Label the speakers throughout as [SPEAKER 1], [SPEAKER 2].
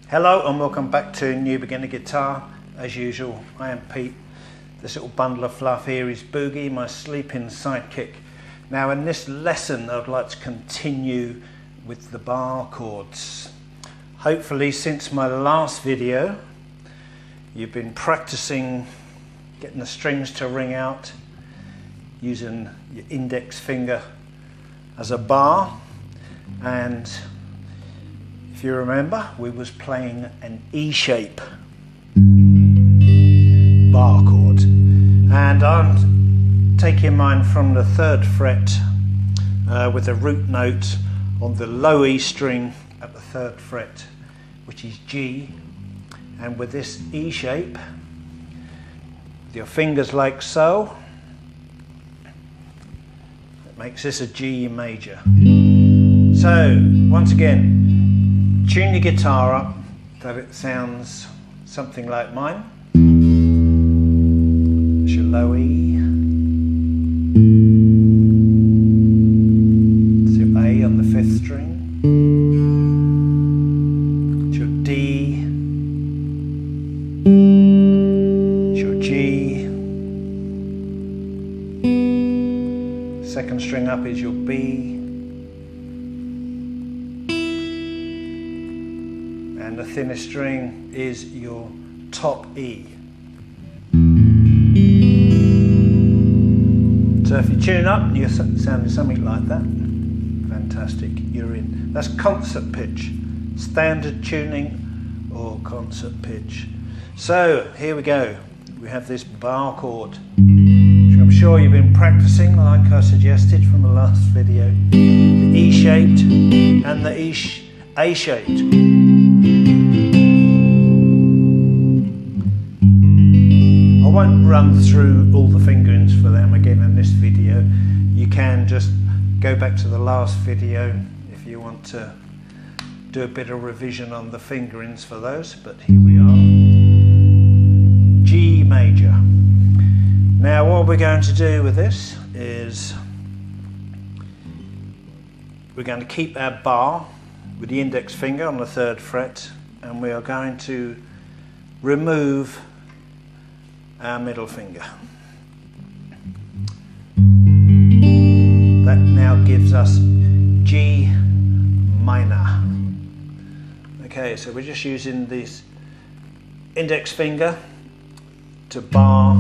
[SPEAKER 1] Hello and welcome back to New Beginner Guitar. As usual, I am Pete. This little bundle of fluff here is Boogie, my sleeping sidekick. Now in this lesson I'd like to continue with the bar chords. Hopefully since my last video you've been practicing getting the strings to ring out using your index finger as a bar, and if you remember, we was playing an E shape bar chord, and I'm taking mine from the 3rd fret with a root note on the low E string at the 3rd fret, which is G, and with this E shape, with your fingers like so, it makes this a G major. So once again, tune your guitar up that it sounds something like mine. It's your low E. It's your A on the 5th string. It's your D. It's your G. 2nd string up is your B. And the thinnest string is your top E. So if you tune up, you're sounding something like that. Fantastic, you're in. That's concert pitch, standard tuning or concert pitch. So here we go. We have this bar chord, which I'm sure you've been practicing like I suggested from the last video. The E shaped and the A shaped. I won't run through all the fingerings for them again in this video. You can just go back to the last video if you want to do a bit of revision on the fingerings for those, but here we are. G major. Now what we're going to do with this is we're going to keep our bar with the index finger on the 3rd fret, and we are going to remove our middle finger. That now gives us G minor. Okay, so we're just using this index finger to bar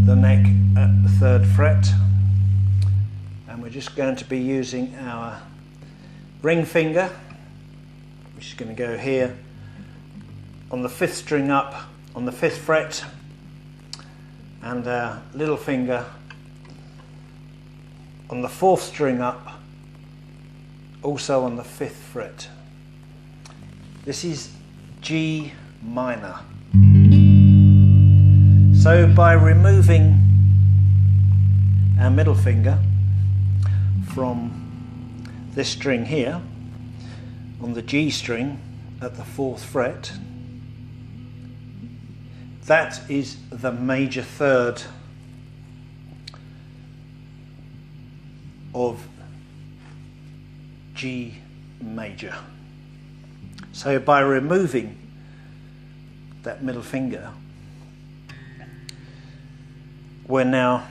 [SPEAKER 1] the neck at the 3rd fret, and we're just going to be using our ring finger, which is going to go here on the 5th string up on the 5th fret, and our little finger on the 4th string up, also on the 5th fret. This is G minor. So by removing our middle finger from this string here on the G string at the 4th fret, that is the major 3rd of G major. So by removing that middle finger, we're now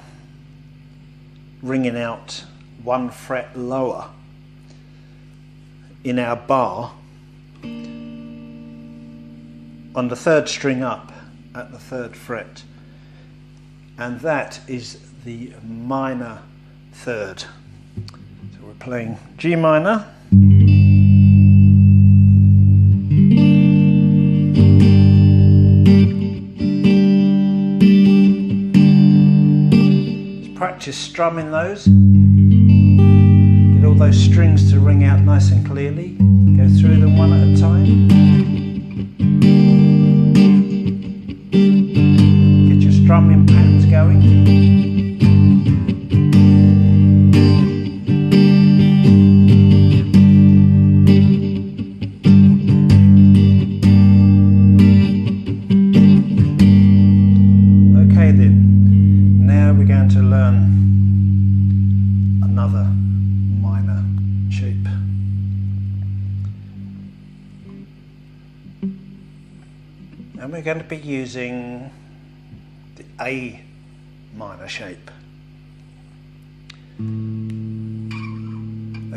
[SPEAKER 1] ringing out 1 fret lower in our bar on the 3rd string up at the 3rd fret, and that is the minor 3rd. So we're playing G minor, let's practice strumming those, get all those strings to ring out nice and clearly, go through them one at a time. Strumming patterns going. Okay then, now we're going to learn another minor shape. And we're going to be using the A minor shape.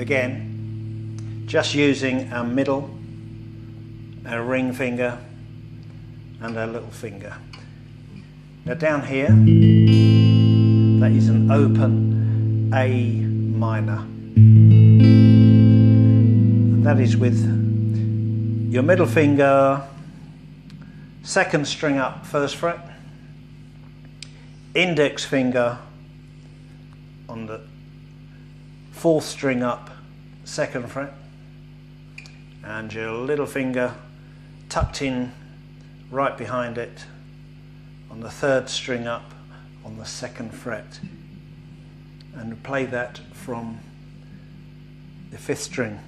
[SPEAKER 1] Again, just using our middle, our ring finger and our little finger. Now down here, that is an open A minor. And that is with your middle finger, second string up, first fret, index finger on the fourth string up, second fret, and your little finger tucked in right behind it on the third string up on the second fret, and play that from the fifth string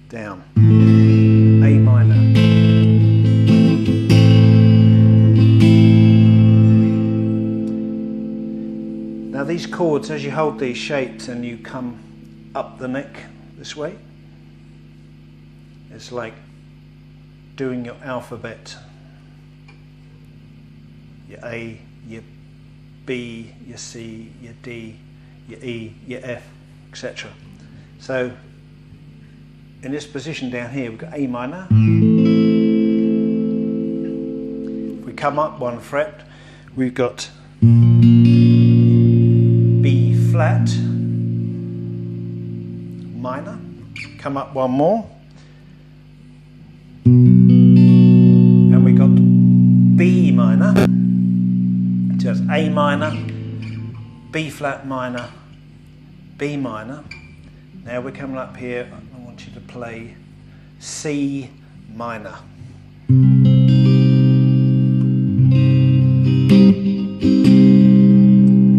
[SPEAKER 1] down, A minor. Now these chords, as you hold these shapes and you come up the neck this way, it's like doing your alphabet. Your A, your B, your C, your D, your E, your F, etc. So in this position down here, we've got A minor. If we come up one fret, we've got B flat minor. Come up one more, and we got B minor. So it's A minor, B flat minor, B minor. Now we're coming up here, I want you to play C minor.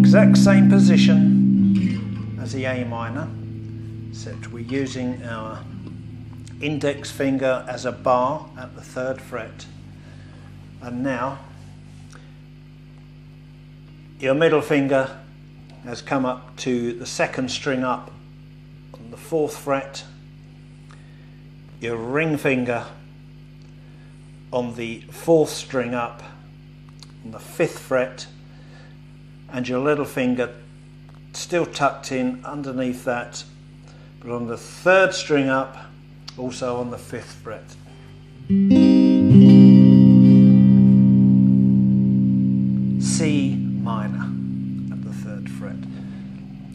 [SPEAKER 1] Exact same position as the A minor, except we're using our index finger as a bar at the third fret. And now your middle finger has come up to the second string up on the fourth fret, your ring finger on the fourth string up on the fifth fret, and your little finger still tucked in underneath that, but on the third string up, also on the fifth fret. C minor at the third fret.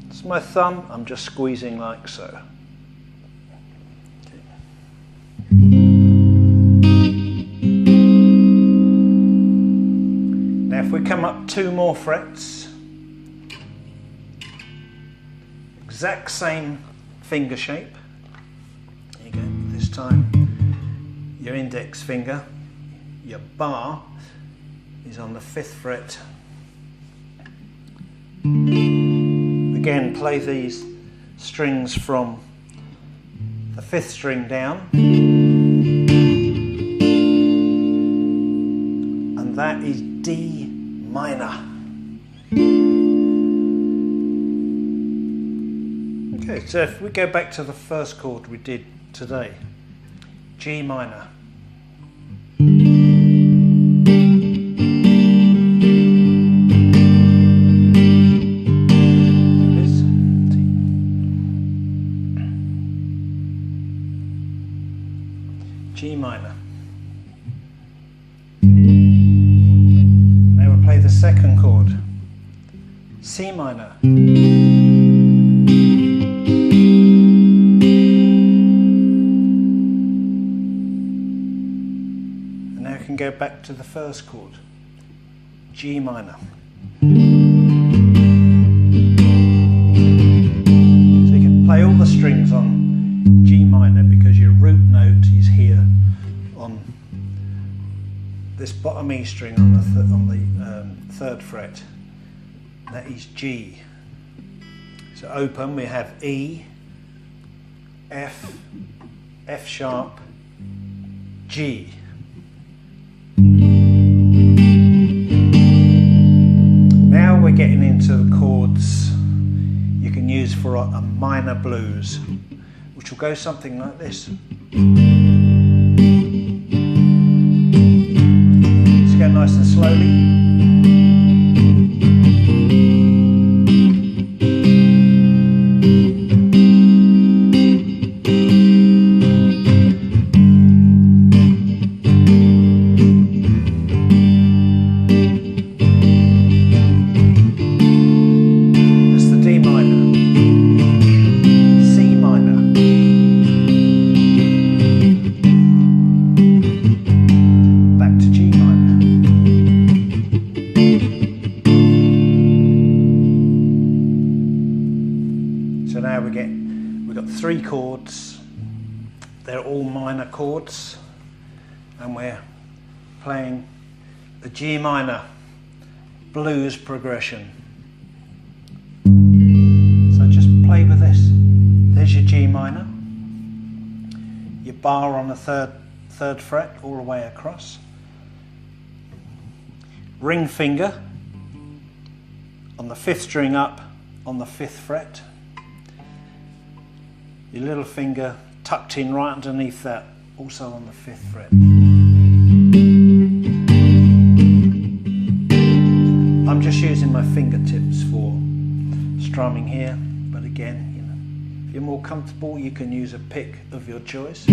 [SPEAKER 1] It's my thumb, I'm just squeezing like so. Okay. Now if we come up two more frets, exact same finger shape. There you go, this time your index finger, your bar, is on the fifth fret. Again, play these strings from the fifth string down, and that is D minor. Okay, so if we go back to the first chord we did today, G minor. G minor. Now we'll play the second chord, C minor. And now we can go back to the first chord, G minor. So you can play all the strings on G minor because your root note is here on this bottom E string on the third fret. That is G. So open, we have E, F, F sharp, G. Now we're getting into the chords you can use for a minor blues, which will go something like this. 3 chords. They're all minor chords, and we're playing the G minor blues progression. So just play with this. There's your G minor, your bar on the third fret all the way across, ring finger on the 5th string up on the 5th fret, your little finger tucked in right underneath that, also on the 5th fret. I'm just using my fingertips for strumming here, but again, you know, if you're more comfortable, you can use a pick of your choice.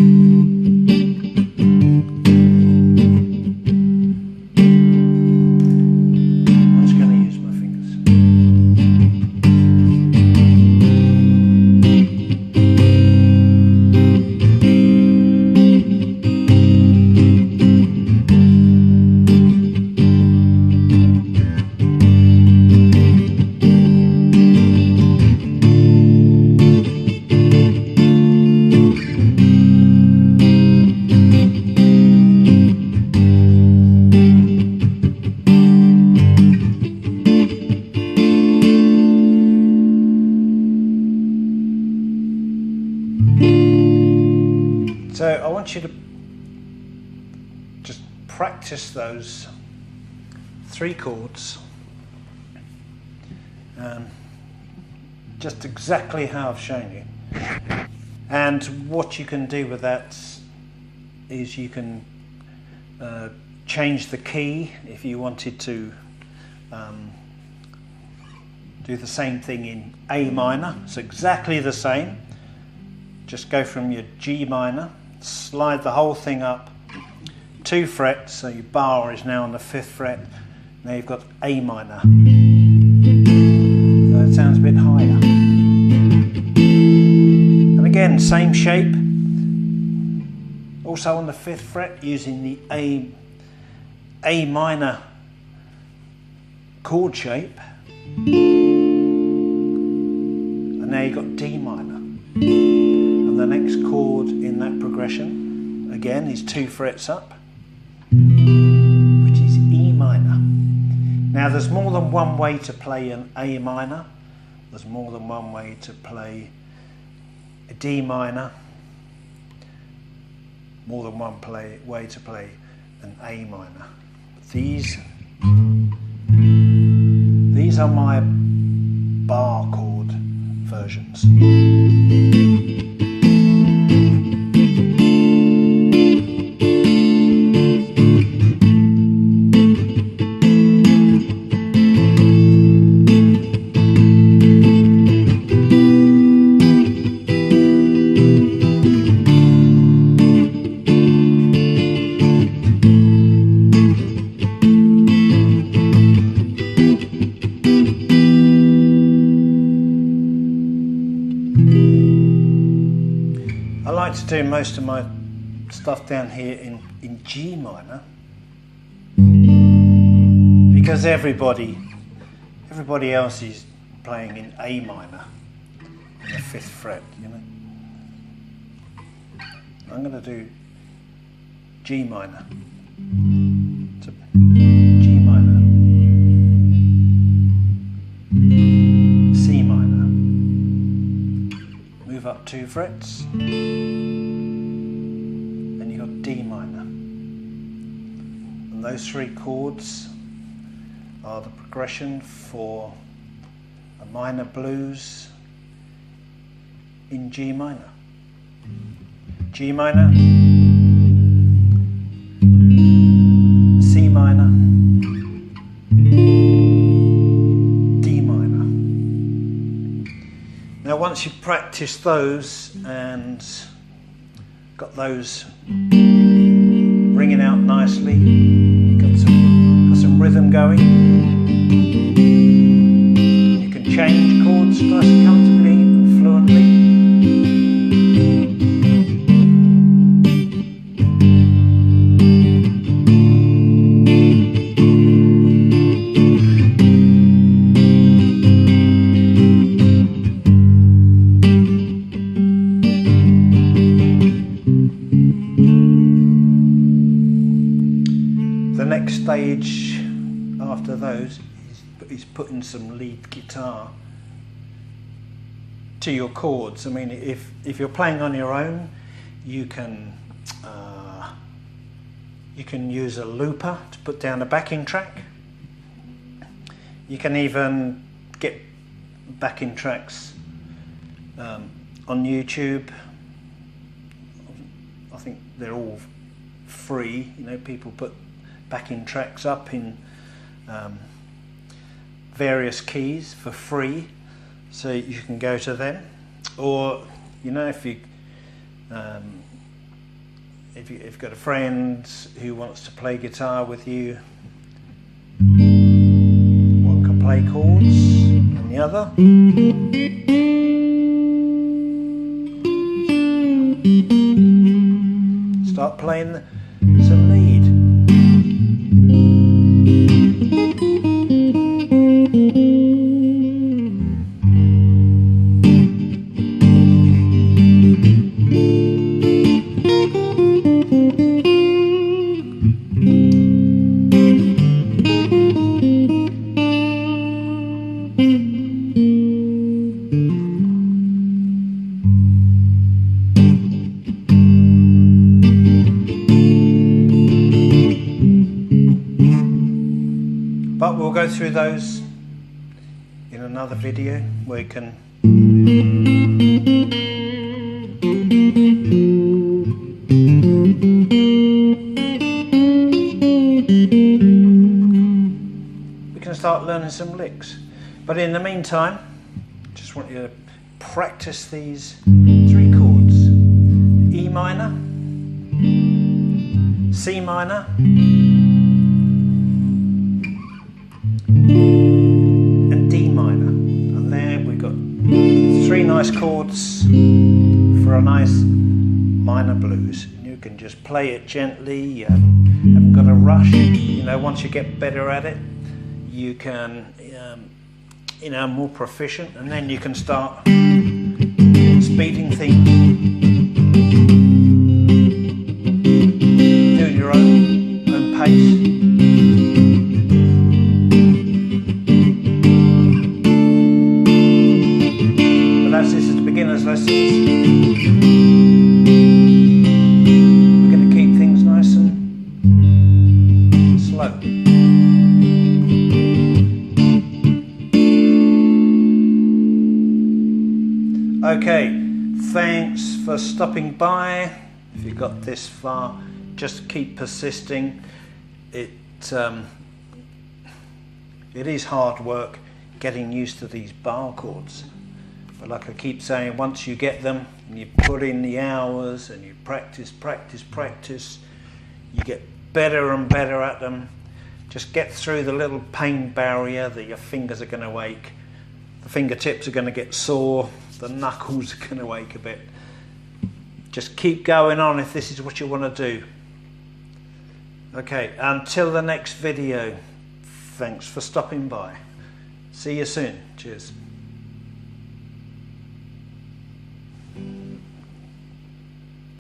[SPEAKER 1] So I want you to just practice those 3 chords, just exactly how I've shown you. And what you can do with that is you can change the key if you wanted to do the same thing in A minor. It's exactly the same. Just go from your G minor, slide the whole thing up 2 frets, so your bar is now on the 5th fret. Now you've got A minor. So it sounds a bit higher. And again, same shape. Also on the 5th fret, using the A minor chord shape. And now you've got D minor. And the next chord in that progression, again, is 2 frets up, which is E minor. Now there's more than one way to play an A minor. There's more than one way to play a D minor. More than one way to play an A minor. These are my bar chord versions. I like to do most of my stuff down here in G minor, because everybody else is playing in A minor in the 5th fret, you know. I'm going to do G minor to G minor, C minor, move up 2 frets, then you got D minor. And those 3 chords are the progression for a minor blues in G minor. G minor, C minor, D minor. Now once you've practiced those and got those ringing out nicely, you've got some rhythm going, you can change chords nice and comfortably and fluently. The next stage after those is putting some lead guitar to your chords. I mean, if you're playing on your own, you can use a looper to put down a backing track. You can even get backing tracks on YouTube. I think they're all free. You know, people put backing tracks up in various keys for free, so you can go to them. Or, you know, if you've got a friend who wants to play guitar with you, one can play chords and the other. Start playing some lead. But we'll go through those in another video where you can start learning some licks. But in the meantime, just want you to practice these 3 chords: E minor, C minor, and D minor. And there we've got 3 nice chords for a nice minor blues. You can just play it gently, you haven't got to rush. You know, once you get better at it, you can, you know, more proficient, and then you can start speeding things, doing your own pace. But as this is the beginner's lessons, we're going to keep things nice and slow. Okay, thanks for stopping by. If you got this far, just keep persisting. It is hard work getting used to these bar chords. But like I keep saying, once you get them and you put in the hours and you practice, you get better and better at them. Just get through the little pain barrier that your fingers are going to ache. The fingertips are going to get sore. The knuckles are going to ache a bit. Just keep going on if this is what you want to do. Okay, until the next video, thanks for stopping by. See you soon. Cheers.